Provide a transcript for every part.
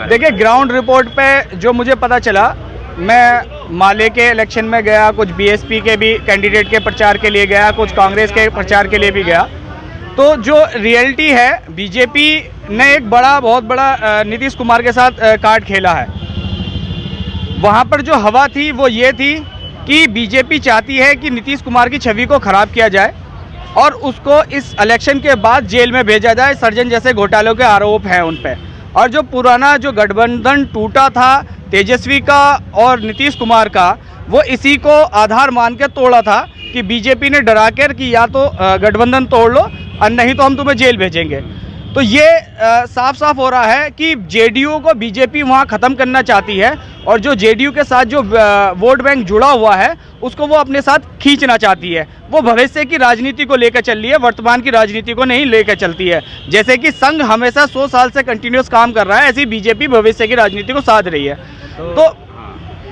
बारे में? देखिए, ग्राउंड रिपोर्ट पे जो मुझे पता चला, मैं माले के इलेक्शन में गया, कुछ बीएसपी के भी कैंडिडेट के प्रचार के लिए गया, कुछ कांग्रेस के प्रचार के लिए भी गया। तो जो रियलिटी है, बीजेपी ने एक बहुत बड़ा नीतीश कुमार के साथ कार्ड खेला है। वहाँ पर जो हवा थी वो ये थी कि बीजेपी चाहती है कि नीतीश कुमार की छवि को खराब किया जाए और उसको इस इलेक्शन के बाद जेल में भेजा जाए। सर्जन जैसे घोटालों के आरोप हैं उन पे। और जो पुराना जो गठबंधन टूटा था तेजस्वी का और नीतीश कुमार का, वो इसी को आधार मान के तोड़ा था कि बीजेपी ने डरा कर कि या तो गठबंधन तोड़ लो और नहीं तो हम तुम्हें जेल भेजेंगे। तो ये साफ साफ हो रहा है कि जेडीयू को बीजेपी वहाँ ख़त्म करना चाहती है और जो जेडीयू के साथ जो वोट बैंक जुड़ा हुआ है उसको वो अपने साथ खींचना चाहती है। वो भविष्य की राजनीति को लेकर चल रही है, वर्तमान की राजनीति को नहीं लेकर चलती है। जैसे कि संघ हमेशा 100 साल से कंटिन्यूस काम कर रहा है, ऐसी बीजेपी भविष्य की राजनीति को साध रही है। तो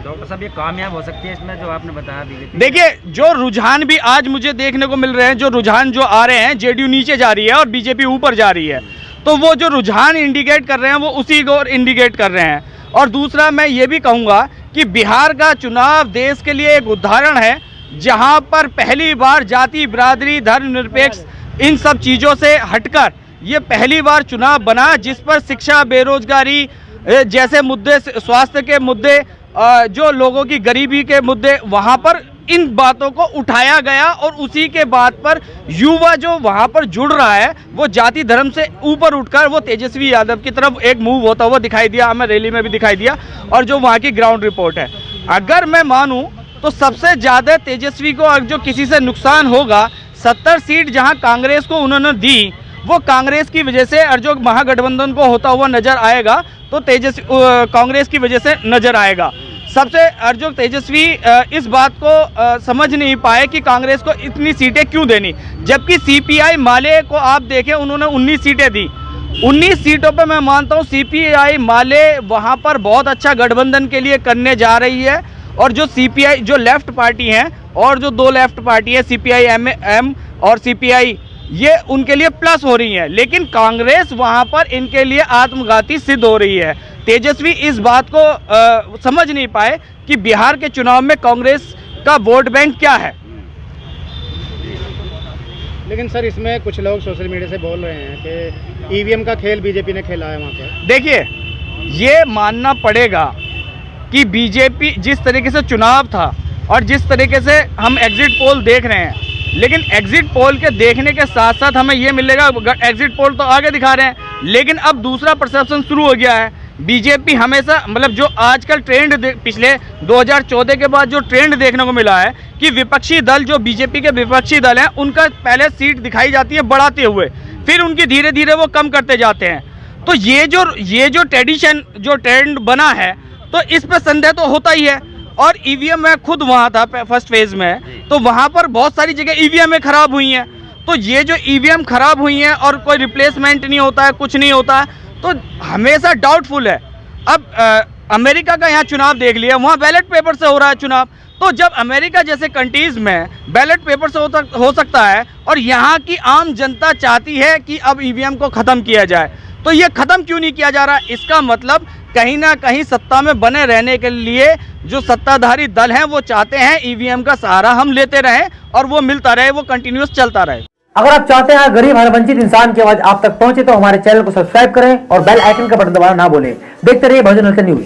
डॉक्टर साहब, ये कामयाब हो सकती है इसमें जो आपने बताया बीजेपी? देखिए, जो रुझान भी आज मुझे देखने को मिल रहे हैं, जो रुझान जो आ रहे हैं, जेडीयू नीचे जा रही है और बीजेपी ऊपर जा रही है। तो वो जो रुझान इंडिकेट कर रहे हैं वो उसी को इंडिकेट कर रहे हैं। और दूसरा मैं ये भी कहूँगा कि बिहार का चुनाव देश के लिए एक उदाहरण है, जहाँ पर पहली बार जाति, बिरादरी, धर्मनिरपेक्ष इन सब चीज़ों से हटकर ये पहली बार चुनाव बना, जिस पर शिक्षा, बेरोजगारी जैसे मुद्दे, स्वास्थ्य के मुद्दे, जो लोगों की गरीबी के मुद्दे, वहाँ पर इन बातों को उठाया गया। और उसी के बाद पर युवा जो वहाँ पर जुड़ रहा है वो जाति धर्म से ऊपर उठकर वो तेजस्वी यादव की तरफ एक मूव होता हुआ दिखाई दिया, हमें रैली में भी दिखाई दिया। और जो वहाँ की ग्राउंड रिपोर्ट है, अगर मैं मानूं तो सबसे ज़्यादा तेजस्वी को जो किसी से नुकसान होगा, 70 सीट जहाँ कांग्रेस को उन्होंने दी, वो कांग्रेस की वजह से, और जो महागठबंधन को होता हुआ नजर आएगा तो तेजस्वी कांग्रेस की वजह से नजर आएगा। सबसे और जो तेजस्वी इस बात को समझ नहीं पाए कि कांग्रेस को इतनी सीटें क्यों देनी, जबकि सीपीआई माले को आप देखें, उन्होंने 19 सीटें दी। 19 सीटों पे मैं मानता हूँ सीपीआई माले वहाँ पर बहुत अच्छा गठबंधन के लिए करने जा रही है। और जो सीपीआई जो लेफ्ट पार्टी हैं और जो 2 लेफ्ट पार्टी है सीपीआई एम और सीपीआई, ये उनके लिए प्लस हो रही है। लेकिन कांग्रेस वहाँ पर इनके लिए आत्मघाती सिद्ध हो रही है। तेजस्वी इस बात को समझ नहीं पाए कि बिहार के चुनाव में कांग्रेस का वोट बैंक क्या है। लेकिन सर, इसमें कुछ लोग सोशल मीडिया से बोल रहे हैं कि ईवीएम का खेल बीजेपी ने खेला है वहाँ पर। देखिए, ये मानना पड़ेगा कि बीजेपी जिस तरीके से चुनाव था और जिस तरीके से हम एग्जिट पोल देख रहे हैं, लेकिन एग्जिट पोल के देखने के साथ साथ हमें ये मिलेगा, एग्जिट पोल तो आगे दिखा रहे हैं, लेकिन अब दूसरा परसेप्शन शुरू हो गया है। बीजेपी हमेशा, मतलब जो आजकल ट्रेंड पिछले 2014 के बाद जो ट्रेंड देखने को मिला है कि विपक्षी दल, जो बीजेपी के विपक्षी दल हैं, उनका पहले सीट दिखाई जाती है बढ़ाते हुए, फिर उनकी धीरे धीरे वो कम करते जाते हैं। तो ये जो ट्रेडिशन, जो ट्रेंड बना है, तो इस पर संदेह तो होता ही है। और ईवीएम में खुद वहाँ था फर्स्ट फेज में, तो वहाँ पर बहुत सारी जगह ईवीएम खराब हुई हैं। तो ये जो ईवीएम खराब हुई हैं और कोई रिप्लेसमेंट नहीं होता है, कुछ नहीं होता है, तो हमेशा डाउटफुल है। अब अमेरिका का यहाँ चुनाव देख लिया, वहाँ बैलेट पेपर से हो रहा है चुनाव। तो जब अमेरिका जैसे कंट्रीज में बैलेट पेपर से हो सकता है और यहाँ की आम जनता चाहती है कि अब ईवीएम को ख़त्म किया जाए, तो ये ख़त्म क्यों नहीं किया जा रहा? इसका मतलब कहीं ना कहीं सत्ता में बने रहने के लिए जो सत्ताधारी दल हैं वो चाहते हैं ईवीएम का सहारा हम लेते रहें और वो मिलता रहे, वो कंटिन्यूस चलता रहे। अगर आप चाहते हैं गरीब हर वंचित इंसान की आवाज आप तक पहुंचे तो हमारे चैनल को सब्सक्राइब करें और बेल आइकन का बटन दबाना ना भूलें। देखते रहिए बहुजन हलचल न्यूज।